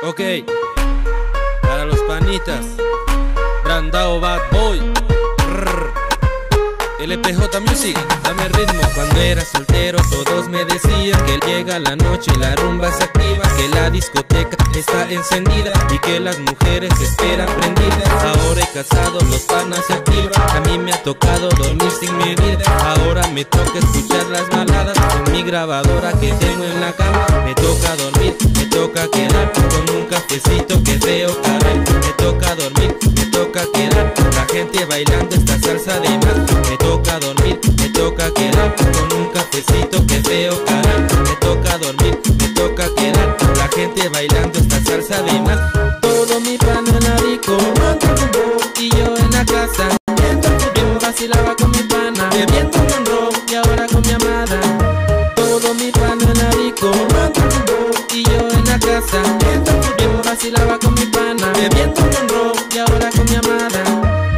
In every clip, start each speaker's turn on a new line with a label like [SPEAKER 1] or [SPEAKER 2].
[SPEAKER 1] Ok, para los panitas, Brandao Bad Boy, LPJ Music, dame ritmo. Cuando era soltero todos me decían que llega la noche y la rumba se activa, que la discoteca está encendida y que las mujeres esperan prendidas. Ahora he casado, los panas se activan, a mí me ha tocado dormir sin medida. Ahora me toca escuchar las baladas en mi grabadora que tengo en la cama. Me toca dormir, me toca quedar con un cafecito que veo caer. Me toca dormir, me toca quedar la gente bailando esta salsa de más. Me toca dormir, me toca quedar con un cafecito que veo caer. Me toca dormir, me toca quedar la gente bailando esta salsa de más. Todo mi pan en la disco y yo en la casa bien vacilaba con mi pana, bebiendo un ron y ahora con mi amada. Todo mi pan en la disco y yo en la casa bien vacilaba con mi pana, bebiendo un ron y ahora con mi amada.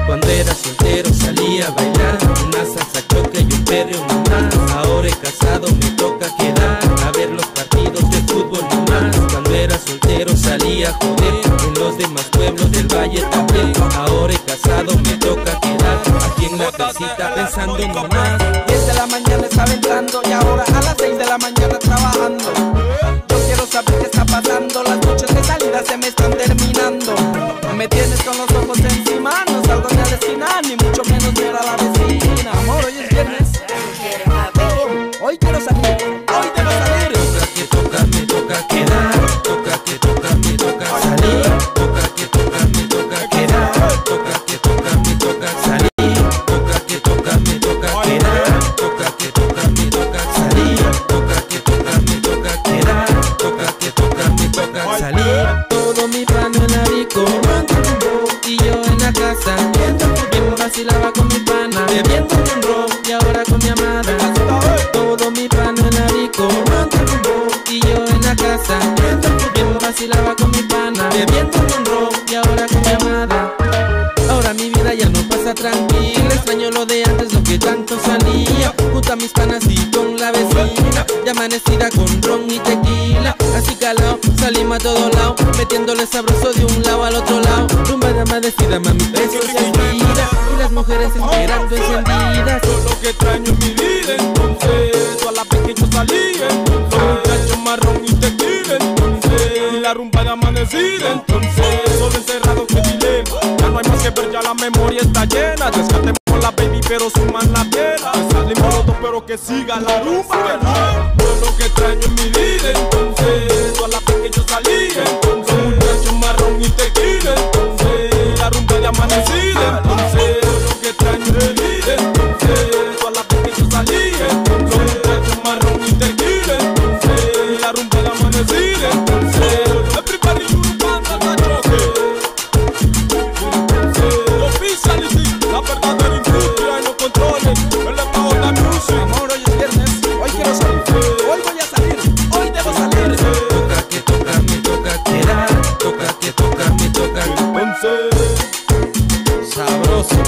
[SPEAKER 1] Cuando era soltero salía a bailar una salsa choque y un perreo nomás. Ahora he casado me toca quedar a ver los partidos de fútbol nomás. Cuando era soltero salía a joder en los demás pueblos del valle también. Ahora he casado me toca quedar aquí en la casita pensando nomás.
[SPEAKER 2] 10 de la mañana está entrando y ahora a las 6 de la mañana trabajando. Yo quiero saber qué está pasando, las noches de salida se me están terminando. Me tienes con los ojos encima, no salgo ni a la esquina, ni mucho menos ver a la vecina. Amor, hoy es viernes, hoy quiero salir, hoy debo salir.
[SPEAKER 1] Toca que toca, me toca quedar, toca que toca, me toca salir. Toca que toca, me toca quedar, toca que toca, me toca salir. Toca que toca, me toca quedar, toca que toca, me toca salir. Toca que toca, me toca quedar, toca que toca, me toca salir. Todo mi pan en la disco y yo en la casa bien vacilaba con mi pana, bebiendo un ron y ahora con mi amada. Todo mi pan en la disco y yo en la casa bien vacilaba con mi pana, bebiendo un ron y ahora con mi amada. Ahora mi vida ya no pasa tranquila, extraño lo de antes, lo que tanto salía junto a mis panas y con la vecina, ya amanecida con ron y tequila. Así calao, salimos a todos lados, metiéndole sabroso de un lado al otro lado. Rumba de amanecida, mami, eso se olvida, y las mujeres esperando encendidas.
[SPEAKER 3] Todo lo que extraño en mi vida, entonces toda la pequeña salía, entonces muchachos marrón y tequila, entonces y la rumba de amanecida, entonces solo encerrado que dilema. Ya no hay más que ver, ya la memoria está llena. Descartemos la baby pero suman la tela. Salimos los dos pero que siga la rumba, que no. Todo lo que extraño en mi vida, entonces toda la pequeña salía, entonces muchachos marrón y tequila, entonces la rumba de amanecida, entonces todo lo que extraño en mi vida, entonces toda la pequeña salía, entonces muchachos marrón y tequila, entonces la rumba de amanecida, entonces everybody you banda la choque. La verdadera industria en los controles, el LPJ Music.
[SPEAKER 2] Amor, hoy es viernes, hoy quiero salir, hoy voy a salir, hoy debo salir.
[SPEAKER 1] Toca que toca, me toca quedar, toca que toca, me toca sabroso,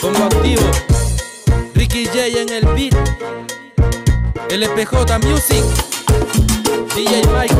[SPEAKER 1] combo activo, Ricky J en el beat, LPJ Music, DJ Mike.